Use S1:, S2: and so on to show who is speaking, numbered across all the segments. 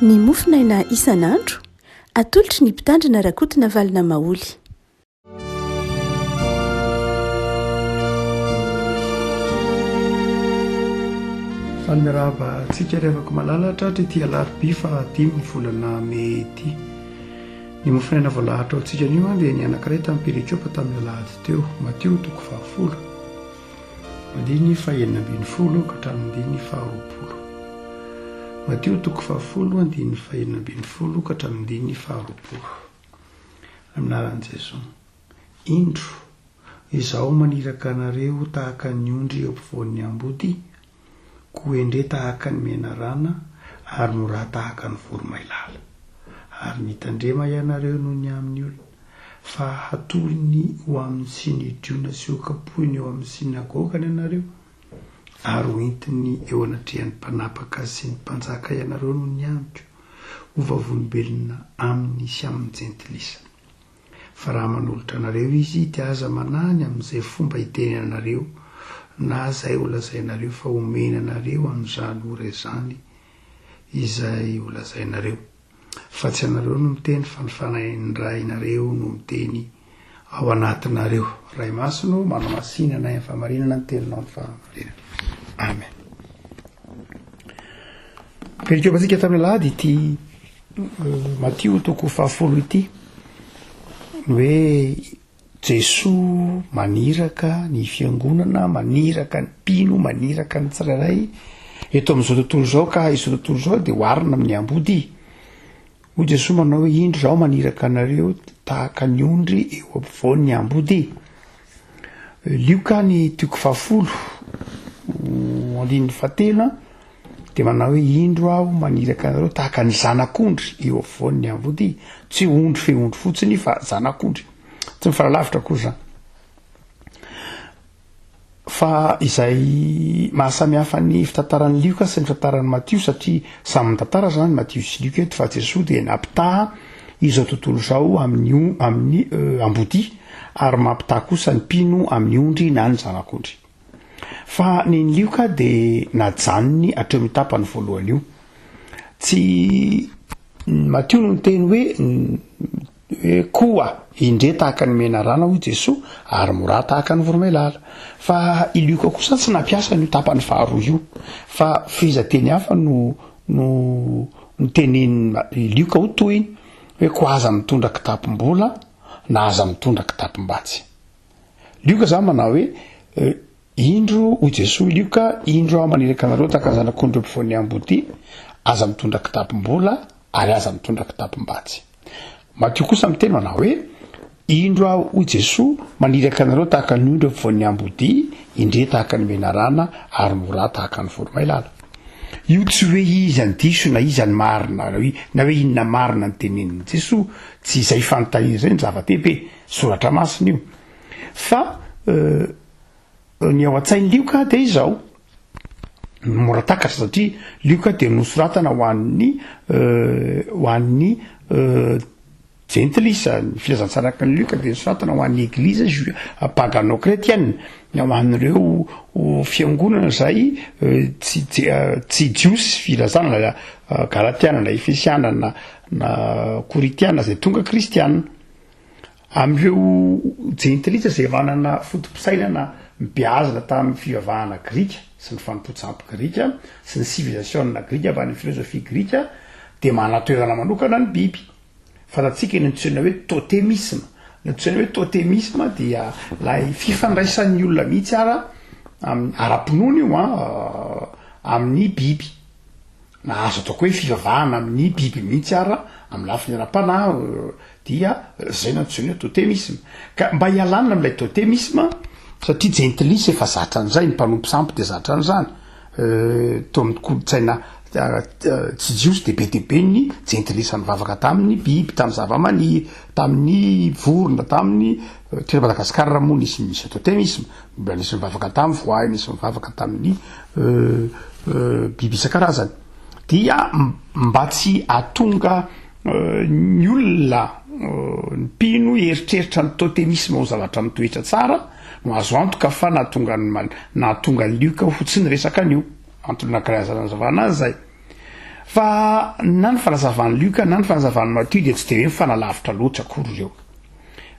S1: ny mofinaina isan'andro atolotry ny mpitandrina rakotina valina maoly.
S2: Miarahaba tsika revako malalatra ty alarobia fa 5 volana May ity. Ny mofinaina voalahatra ao tsika anio dia ny anankiray tamin'ny perikiopa tamin'ny alahady teo Matio 20 mandiny 2:20 ka hatramin'ny 2:20. Matio 20 andiny 2:20 ka hatramin'ny 2:20. Aminaran'i Jesosy. Indro izaho maniraka anareo tahaka ny ondry eo ampovoan'ny ambody, koendre tahaka ny menarana ary mora tahaka ny voromailala. Ary nitandrema ianareo noho ny amin'ny olona, fa hatolony ho amin'ny sinidriona sy okapoiny eo amin'ny sinagogany ianareo, ary hoentiny eo anatrehan'ny mpanapaka sy ny mpanjaka ianareo noho ny amiko, ho vavolombelona amin'ny sy amin'ny jentilisa. Fa raha manolotra anareo izy dia aza manany amin'izay fomba hiteny anareo, na izay ho lazainareo fa omena anareo amin'izany ora izany izay ho lazainareo. Fa tsy anareo no miteny fa ny fanaindrainareo no miteny ao anatinareo. Ray masino manao masinana ny famarinana ny teninao ny fahamarinana. Amen. Perikiopantsika tamin'ny alahady ity Matio 20 ity, hoe Jesosy maniraka ny fiangonana, maniraka ny mpino, maniraka ny tsirairay eto amin'izao tontolo izao, ka izao tontolo izao dia hoarina amin'ny ambody. Hoy Jesosy manao hoe indro izao maniraka anareo tahaka ny ondry eo ampovoan'ny ambody. Lioka ny 10 andiny 7 dia manao hoe indro aho maniraka anareo tahaka ny zanak'ondry eo ampovoan'ny ambody. Tsy ondry fe ondry fotsiny fa zanak'ondry. Tsy mifaralavitra koa zany. Fa izay mahasamihafa ny fitantaran'ny Lioka sy ny fitantaran'ny Matio, satria samy mitantara zany Matio sy Lioka eto fa Jesosy dia nampitaha izao tontolo izao amin'ny ambody, ary mampitaha kosa ny mpino amin'ny ondry na ny zanak'ondry. Fa ny Lioka dia najanony hatreo amin'ny tapany voalohany io. Tsy Matio no miteny hoe koa indre tahaka ny menarana hoy Jesosy ary mora tahaka ny voromailala. Fa i Lioka kosa tsy nampiasa ny tapany faharoa io, fa fizateny hafa no teneny Lioka ho toy hoe ko aza mitondra kitapom-bola na aza mitondra kitapom-batsy. Lioka zany manao hoe indro hoy Jesosy Lioka, indro aho maniraka anareo tahaka ny zanak'ondry eo ampovoan'ny ambody, aza mitondra kitapom-bola ary aza mitondra kitapom-batsy. Matio kosa miteny manao hoe indro aho hoy Jesosy maniraka anareo tahaka ny ondry eo ampovoan'ny ambody, indre tahaka ny menarana ary mora tahaka ny voromailala. Io tsy hoe izy andiso na izy any marina, na hoe inona marina ny tenenin'i Jesosy, tsy izay fanontaniana izay ny zava-dehibe, soratra masina io. Fa ny ao an-tsain'ny Lioka dia izao, mora takatra satria Lioka dia nosoratana ho an'ny jentilisa. Ny filazantsaraka ny Lioka dia nosoratana ho an'ny egliza pagano kretiana, ho an'ireo fiangonana izay tsy jiosy filazana, galatiana na efesiana na koritiana izay tonga kristiana. Amin'ireo jentilisa izay manana fotom-pisainana mibiazana tamin'ny fivavahana grika sy ny fanompoantsampy grika sy ny civilisationna grika fa ny filozofia grika, dia manatoerana manokana ny biby. Fatatsika ny antsoina hoe totemisme. Ny antsoina hoe totemisme dia lay fifandraisan'ny olona mihitsy ara-pinoana io amin'ny biby, na azo ataoko hoe fivavahana amin'ny biby mihitsy amin'ny lafiny ara-panahy, dia zay no antsoina hoe totemisme. Ka mba hialanina amin'ilay totemisme, satria jentilisa efa zatra an'izay, ny mpanompo sampy dia zatra an'izany. To amin'ny kolotsaina tsy jiosy dia be dia be ny jentilisa nivavaka tamin'ny biby, tamin'ny zava-maniry, tamin'ny vorona, tamin'ny tena Madagasikara raha moa nisy totemisme, mba nisy mivavaka tamin'ny voay, nisy mivavaka tamin'ny biby isan-karazany. Dia mba tsy atonga ny olona ny mpino eritreritra ny totemisme ho zavatra mitoetra tsara, no azo antoka fa nahatonga ny Lioka fotsiny resaka an'io, antony anankiray azo zavana azy zay. fa na ny fanazavany Luka na ny fanazavany Matthieu dia tsy de hoe mifanalavitra loatra akory ireo.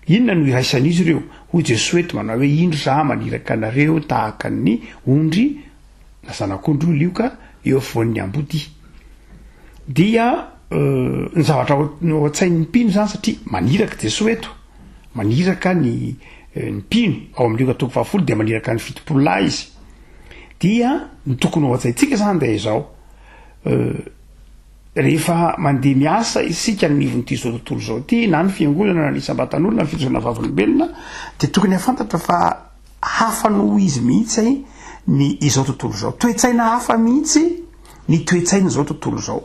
S2: Inona no iraisan'izy ireo? Hoy Jesosy eto manao hoe indro za maniraka anareo tahaka ny ondry na zanak'ondry io Luka eo afovoan'ny ambodia. Dia ny zavatra ao an-tsain'ny mpino zany satria maniraka Jesosy eto, maniraka ny mpino ao amin'ny Luka 20 dia maniraka ny 70 izy. Dia ny tokony ao an-tsaintsika zany dia izao rehefa mandeha miasa isika ny nivon'ity zao tontolo zao ty na ny fiangonana na ny isam-batan'olona na ny fitozona vavolobelona dia tokony hafantatra fa hafa noho izy mihitsy ny izao tontolo zao, toetsaina hafa mihitsy ny toetsaina zao tontolo zao.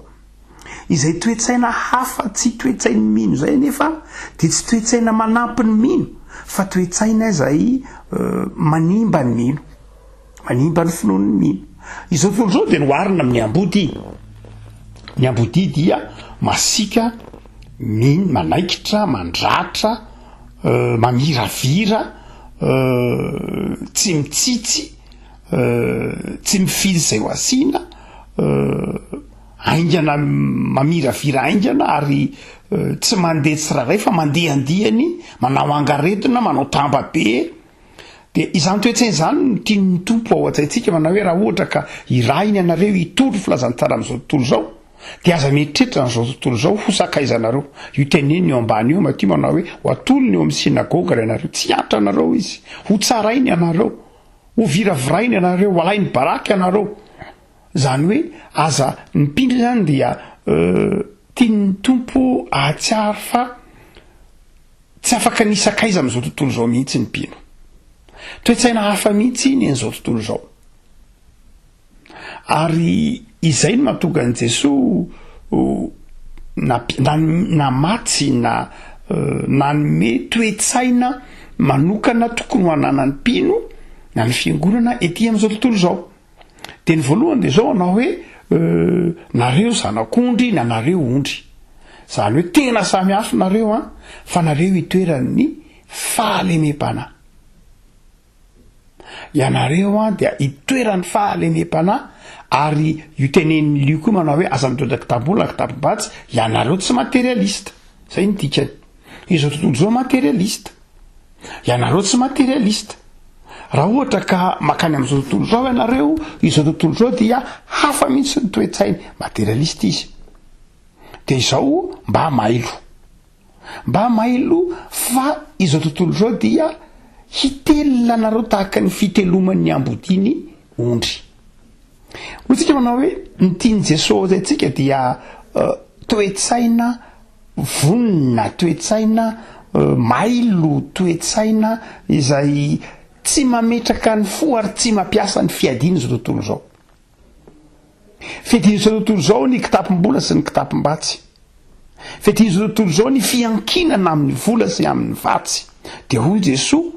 S2: Izay toetsaina hafa tsy toetsain'ny mino zay nefa dia tsy toetsaina manampy ny mino fa toetsaina izay manimba ny mino, manimba ny finoan'ny mino. Izao tontolo zao dia noarina amin'ny ambody. Ny ambody dia masika, manaikitra, mandratra, mamiravira, tsy mitsitsy, tsy mifidy izay ho asiana, aingana mamiravira aingana ary tsy mandeha tsiraray fa mandeha andiany, manao angaretina, manao tambabe. Dia izany toetsaina izany no tian'ny tompo ao an-tsaintsika manao hoe raha ohatra ka irahiny anareo hitoro filazany tsara amin'izao tontolo zao dia aza mieritreritra n'izao tontolo zao ho sakaizanareo. Io teneny eo ambany io Matthieu manao hoe ho atolony eo amin'ny sinagoga ianareo, tsy hiatra anareo izy, ho tsarainy ianareo, ho viravirainy ianareo, ho alainy baraka ianareo. Zany hoe aza ny mpindry zany dia tian'ny tompo ahatsiaro fa tsy afaka nisakaiza amin'izao tontolo zao mihitsy ny mpino. Toetsaina hafa mihitsy ny an'izao tontolo zao. Ary izay no mahatonga an' Jesosy na matsy na nanome toetsaina manokana tokony ho ananan'ny mpino na ny fiangonana ety amin'izao tontolo zao. Dia ny voalohany dia zao anao hoe nareo zanak'ondry na nareo ondry. Zany hoe tena samy hafa nareo fa nareo itoeran'ny fahalemem-panahy. Ianareo dia itoeran'ny fahalemem-panahy ary io tenen'ny Luka manao hoe aza midodaka tambola kitapo-batsy ianareo tsy materialista. Zay ny dikany. Izao tontolo zao materialista. Ianareo tsy materialista. Raha ohatra ka makany amin'izao tontolo zao ianareo, izao tontolo zao dia hafa mihitsy ny toetsainy materialista izy. Dia izao mba mailo fa izao tontolo zao dia hitelona anareo tahaka ny fiteloman'ny ambodiny ondry. Hotsika manao hoe ny tiany Jesosy antsika dia toetsaina vonina, toetsaina mailo, toetsaina izay tsy mametraka ny fo ary tsy mampiasa ny fiadiana izao tontolo zao. Fiadiana izao tontolo zao ny kitapom-bola sy ny kitapom-batsy. Fiadiana izao tontolo zao ny fiankinana amin'ny vola sy amin'ny vatsy. Dia hoy Jesosy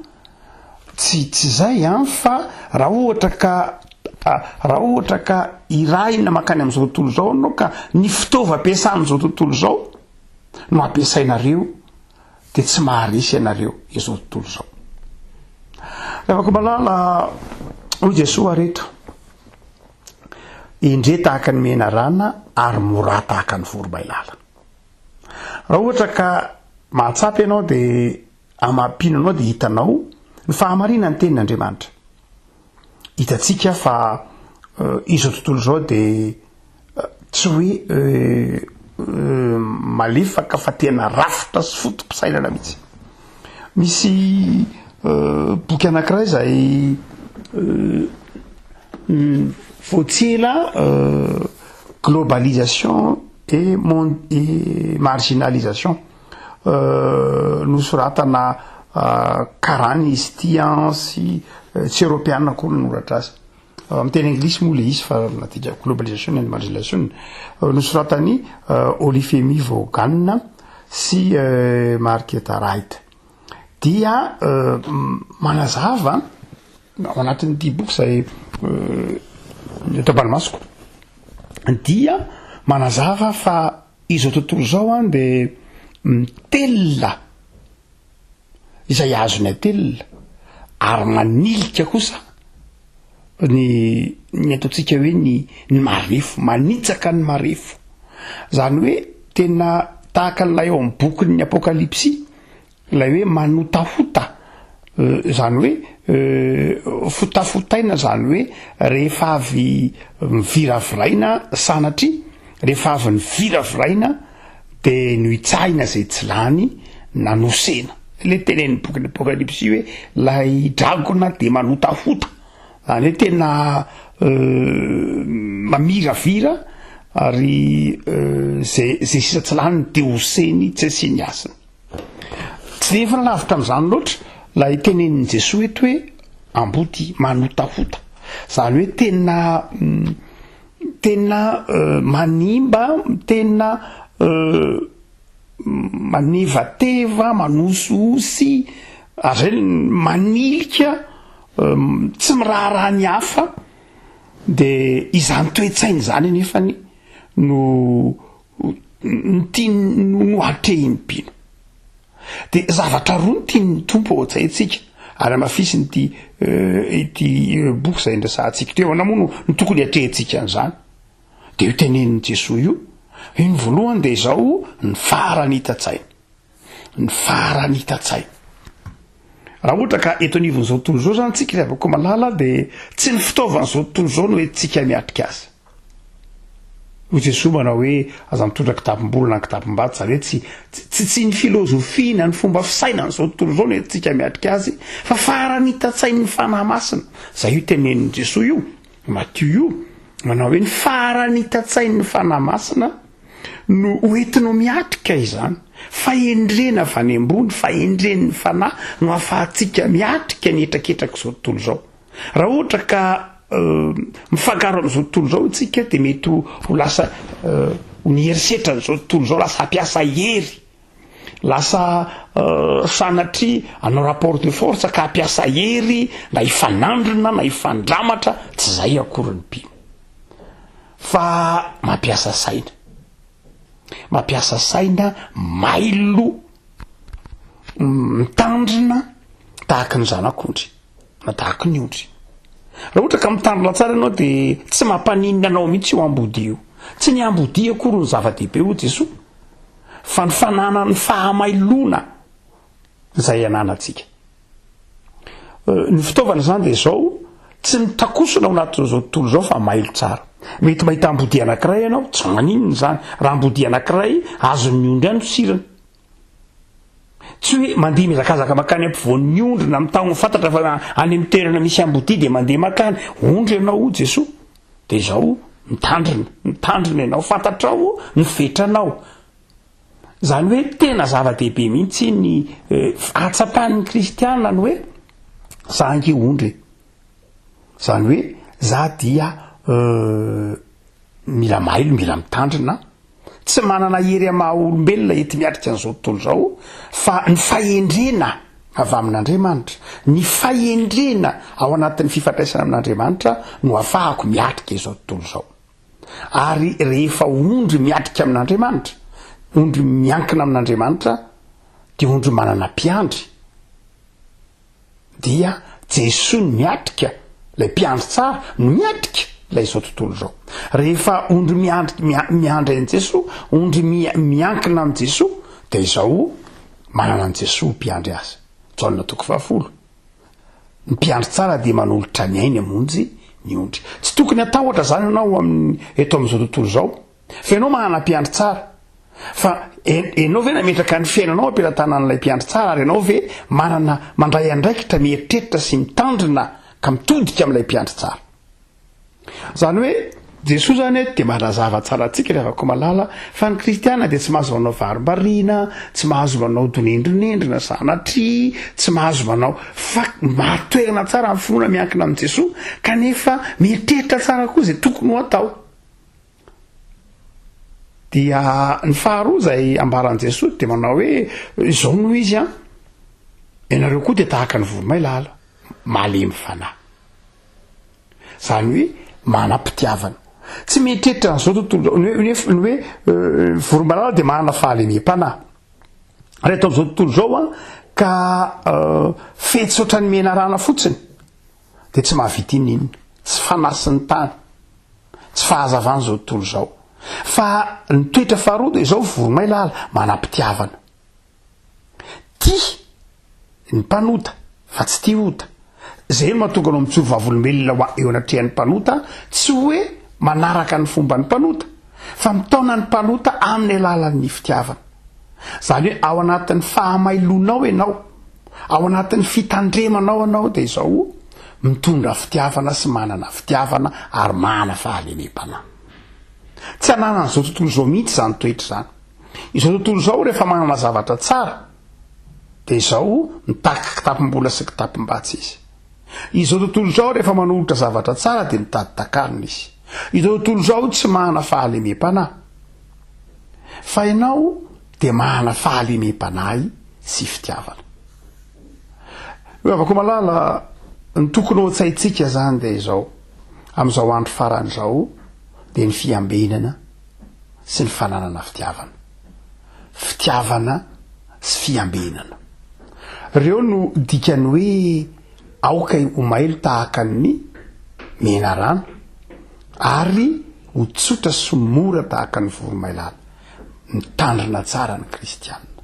S2: tsy zay fa raha ohatra ka irahina makany amin'izao tontolo zao anao ka ny fitaovam-piasana izao tontolo zao no ampiasainareo dia tsy maharesy ianareo izao tontolo zao. Afaka malala hoy Jesosy areto indre tahaka ny mena rana ary mora tahaka ny voromailala. Raha ohatra ka mahatsapy ianao dia amampino anao dia hitanao ny fahamarina ny tenin'Andriamanitra. Hitantsika fa izao tontolo zao dia tsy hoe malefaka fa tena rafitra sy fotom-pisainana mihitsy. Misy boky anankiray izay voatsela globalisation et marginalisation nosoratana karany izy ty sy européenne koa noratra azy amin'ny teny anglisy moa le izy fa natika globalisation and marginalisation nosoratany Olifemi Vaughan sy Margaret Wright. Dia manazava ao anatin'ity boky izay tabalmasoko dia manazava fa izao tontolo zao dia mitelona izay azony atelona ary manilika kosa ny ataontsika hoe ny marefo, manitsaka ny marefo. zany hoe tena tahaka n'ilay eo amin'ny bokin'ny apokalipsy lay hoe manotahota zany hoe fotafotaina zany hoe rehefa avy miviraviraina sanatry rehefa avy ny viraviraina de no itsahina zay tsy lany nanosena le tenen'ny bokin'ny apokalipsy hoe lay dragona de manotahota zany hoe tena mamiravira ary zay sisa tsy lany de hoseny tsy asiany asiny tsy de efa nalavitra am'izany loatra lay tenen'ny Jesosy eto hoe ambody manotahota zany hoe tena manimba tena manevateva manososy ary manilika tsy miraharaha ny hafa de izany toetsainy zany anefany no atrehiny mpino de zavatra roa ny tiany tompo ao antsaintsika ary amafisiny ity boky zay ndrasantsika teo anamono ny tokony atrehintsika an'izany de io tenenin'ny Jesosy io iny voalohany de zao ny farany hitatsaina ny farany hitatsaina raha ohatra ka eto anivon'izao tontolo zao zany tsika rehabako malala de tsy ny fitaovan'izao tontolo zao no hoe tsika miatrika azy ho Jesosy manao hoe aza mitondra kitapom-bola na kitapom-bato zany hoe tsy ny filozofia ny fomba fisaina n'izao tontolo zao no hoe tsika miatrika azy fa farany hitatsainy ny fanahy masina zay io tenenin'ny Jesosy io Matthieu io manao hoe ny farany hitatsainy ny fanahy masina no hoentinao miatrika izany fahendrena avy any ambony fahendren'ny fanahy no ahafahantsika miatrika ny etraketraka izao tontolo zao raha ohatra ka mifangaro am'izao tontolo zao tsika de mety ho lasa nierisetra n'izao tontolo zao lasa hampiasa hery lasa sanatry anao rapport de force ka hampiasa hery na hifanandrina na hifandramatra tsy zay akory ny mpino fa mampiasa saina mailo mitandrina tahaka ny zanak'ondry na tahaka ny ondry raha ohatra ka mitandrina tsara ianao de tsy mampaninina anao mihitsy io ambody io tsy ny ambody akory ny zava-dehibe ho Jesosy fa ny fanana ny fahamailona zay ananatsika ny fitaovana zany de zao tsy mitakosona ao anatin'izao tontolo zao fa mailo tsara mety mahita ambody anankiray ianao tsy maninona zany raha ambody anankiray azon'ny ondry any sirany tsy hoe mandeha mizakazaka makany ampivoan'ny ondry na mitagno fantatra fa any amin'ny toerana misy ambody de mandeha makany ondry ianao Jesosy de zao mitandrina ianao fantatrao ny vetranao zany hoe tena zava-dehibe mihitsy ny atsapahan'ny kristianina ny hoe za ange ondry zany hoe za dia mila mailo mila mitandrina tsy manana hery amaha olombelona ety miatrika an'izao tontolo zao fa ny fahendrena avy amin'Andriamanitra ny fahendrena ao anatin'ny fifandraisana amin'Andriamanitra no ahafahako miatrika izao tontolo zao ary rehefa ondry miatrika amin'Andriamanitra ondry miankina amin'Andriamanitra de ondry manana mpiandry dia Jesosy ny miatrika lay mpiandry tsara no miatrika lay izao tontolo zao rehefa ondry miandry an' Jesosy ondry miankina am' Jesosy de izao manana an' Jesosy mpiandry azy Jaona 10 ny mpiandry tsara de manolotra ny ainy amonjy ny ondry tsy tokony atahotra zany ianao amin'ny eto am'izao tontolo zao fa ianao manana mpiandry tsara fa ianao ve nametraka ny fiainanao ampiratana-n'ilay mpiandry tsara ary ianao ve manana mandray andraikitra mieritreritra sy mitandrina ka mitodika amin'ilay mpiandry tsara zany hoe Jesosy zany de manazava tsara antsika rehefa malala fa ny kristiana de tsy mahazo manao varim-bariana tsy mahazo manao donendronendrina sanatry tsy mahazo manao fa mahatoerana tsara amin'ny finoana miankina amin'i Jesosy kanefa mieritreritra tsara koa zay tokony ho atao dia ny faharoa zay ambaran'i Jesosy de manao hoe izao noho izy ianareo koa de tahaka ny voromailala malemy fanahy zany hoe manam-pitiavana tsy mieritreritra n'izao tontolo ny hoe voromailala de manana fahalemem-panahy reto am'izao tontolo zao ka fetsotra ny menarana fotsiny de tsy mahavita inona tsy fanasiny tany tsy fahazavana zao tontolo zao fa ny toetra faharoa de zao voromailala manam-pitiavana tia ny mpanota fa tsy tia ota zay no mahatonga anao mitsory vavolombelona ho eo anatrehan'ny mpanota tsy hoe manaraka ny fomba ny mpanota fa mitaona ny mpanota amin'ny alalan'ny fitiavana zany hoe ao anatin'ny fahamailonao ianao ao anatin'ny fitandremanao anao de zao mitondra fitiavana sy manana fitiavana ary mana fahalemem-panahy tsy anana n'izao tontolo zao mihitsy zany toetra zany izao tontolo zao rehefa manana zavatra tsara de zao mitaka kitapom-bola sy kitapom-batsy izy izao tontolo zao rehefa manolotra zavatra tsara de mitady takarina izy izao tontolo zao tsy mahana fahalemem-panahy fa ianao de mahana fahalemem-panahy sy fitiavana io avako malala ny tokony ao tsaitsika zany de zao am'izao andro faran'izao de ny fiambenana sy ny fananana fitiavana sy fiambenana reo no dikany hoe aoka ho mailo tahaka ny mena rano ary ho tsotra sy mora tahaka ny voromailala mitandrina tsara ny kristianina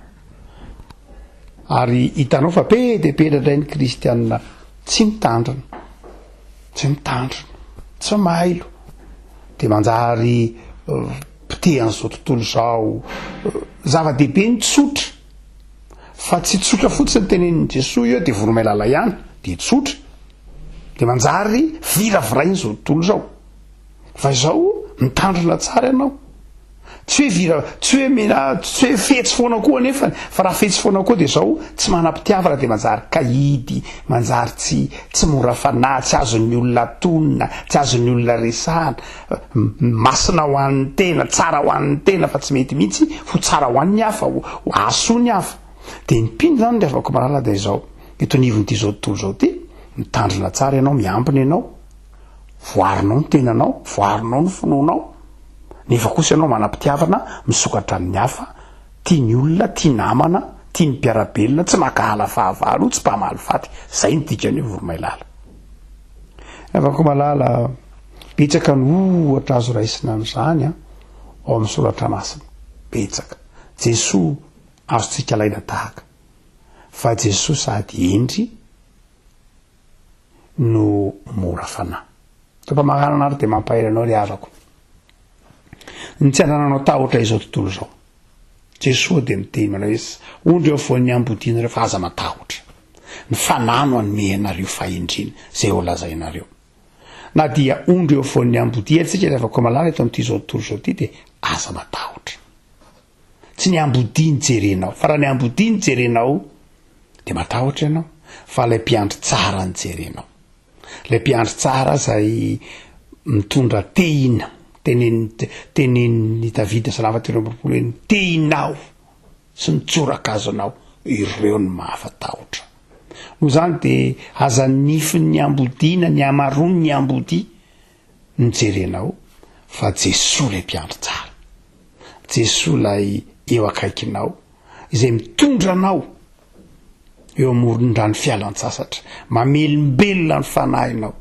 S2: ary hitanao fa be de be dadray ny kristianina tsy mitandrina tsy mailo de manjary pitehan'izao tontolo zao zava-dehibe ny tsotra fa tsy tsotra fotsiny ny tenenin'i Jesosy io de voromailala ihany de tsotra de manjary viravirainy zao tontolo zao fa izao mitandrina tsara ianao tsy hoe mena tsy hoe fetsy foana koa nefa fa raha fetsy foana koa de zao tsy manam-pitiavana de manjary kahidy manjary tsy mora fanahy tsy azon'ny olona tonina tsy azon'ny olona resahana masina ho an'ny tena tsara ho an'ny tena fa tsy mety mihitsy ho tsara ho an'ny hafa ho aso ny hafa de nipino zany de afaka marala de zao eto nivon'ity zao tontolo zao ty mitandrina tsara ianao miambina ianao voarinao ny tenanao voarinao ny finoanao nefa kosa ianao manam-pitiavana misokatra amin'ny hafa tia ny olona tia namana tia ny mpiarabelona tsy makahala fahavalo tsy mpamaly faty zay ny dikany voromailala afaka malala betsaka ny ohatra azo raisina an'izany ao amin'ny soratra masina betsaka Jesosy azotsika laina tahaka fa Jesosy sady endry no mora fanahy topa-magnano anary de mampaela anao ry havako ny tsy anananao tahotra izao tontolo zao Jesosy de miteny manao hoe ondry eo foan'ny ambodina reo fa aza matahotra ny fanano anome anareo fahendrina zay ho lazainareo na dia ondry eo foan'ny ambodia tsika rehefa koa malala eto amin'ity zao tontolo zao ty de aza matahotra tsy ny ambodia ny jerenao fa raha ny ambodia ny jerenao de matahotra ianao fa lay mpiandry tsara ny jerenao lay mpiandry tsara zay mitondra tehina tenen'ny Davida salama telo ambiroapolo hoe tehinao sy mitsoraka azonao ireo ny mahafatahotra noho zany de aza nifiny ambodiana ny amarony ny ambodia ny jerenao fa Jesosy lay mpiandry tsara Jesosy lay eo akaikinao izay mitondra anao eo amoron-drano fialan-tsasatra mamelimbelona ny fanahinao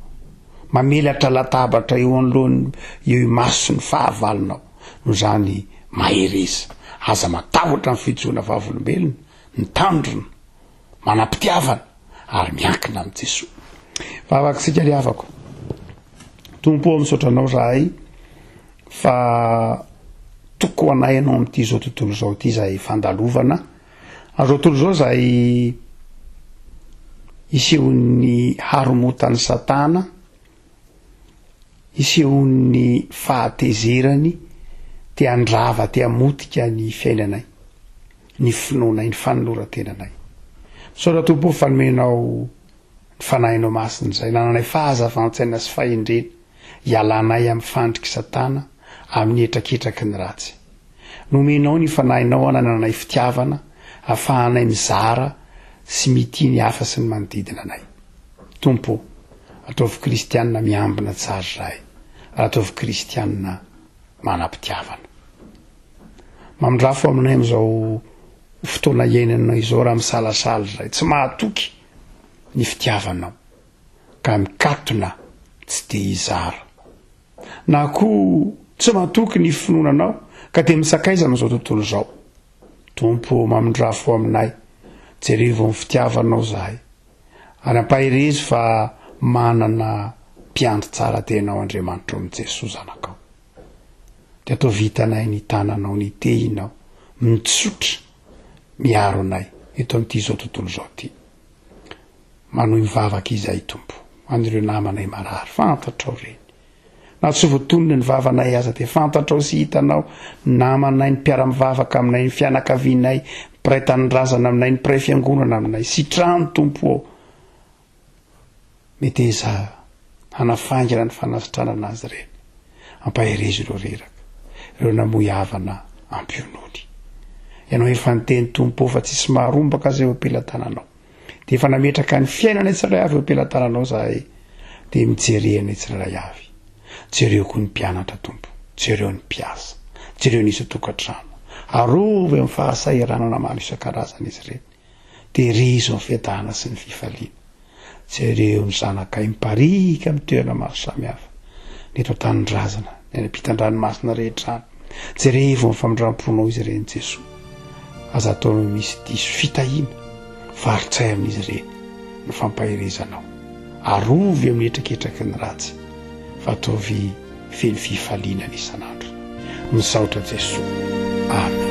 S2: mamelatra latabatra eo anoloany eo maso ny fahavalonao no zany mahereza aza matahotra ny fijona vavolombelona mitandrina manam-pitiavana ary miankina amin'ny Jesosy fa avaksika ry havako tompo ao misotranao zahay fa toko anay anao amin'ity zao tontolo zao ty zay fandalovana azao tontolo zao zay isehon'ny haromotany Satana isehon'ny fahatezerany te andrava te amotika ny fiainanay ny finoanay ny fanoloran-tenanay saotra tompo fanomenao ny fanahinao masina zay nananay fahazavantsaina sy fahendrena ialanay amin'ny fandriky Satana amin'ny etraketraky ny ratsy nomenao ny fanahinao anananay fitiavana afahanay mizara sy mity ny hafa sy ny manodidina anay tompo ataovy kristianina miambina tsara zay ataovy kristianina manam-pitiavana mamindrafo aminay am'izao fotoana iainana izao raha misalasala zay tsy mahatoky ny fitiavanao ka mikatona tsy de izara na koa tsy matoky ny finonanao ka de misakaizana zao tontolo zao tompo mamindrafo aminay jerevo ny fitiavanao zahay ary ampahirezy fa manana mpiandry tsara tenao Andriamanitra amin'i Jesosy zanakao de atao vitanay ny tananao ny tehinao mitsotra miaro anay eto amin'ity zao tontolo zao ty manohy mivavaka izay tompo anireo namanay marary fantatrao reny na tsy voatonony ny vavanay aza de fantatrao sy hitanao namanay ny mpiara-mivavaka aminay ny fianakavinay mpiray tanindrazana aminay ny mpiray fiangonana aminay sitrano tompo ao mety eza hanafangana ny fanasitrana azy reny ampahirezy ireo reraka ireo namoy havana ampionony ianao efa nyteny tompo fa tsisy maharombaka azy eo ampelantananao de efa nametraka ny fiainana tsirairay avy eo ampelantananao zahay de mijerena tsirairay avy jereo koa ny mpianatra tompo jereo ny mpiasa jereo nisy tokantrano arovy amin'ny fahasahiranana maro isan-karazana izy reny de rizo ny fiadahana sy ny fifaliana jereo ny zanakay miparika amin'ny toerana maro samihafa neto tanindrazana ny ampitan-dranomasina rehetrany jerevo ny famindram-ponao izy reny Jesosy aza ataonao misy diso fitahina varitsay amin'izy reny ny fampahirezanao arovy amin'ny etraketraky ny ratsy fa ataovy feny fifaliana isan'andro misaotra Jesosy amen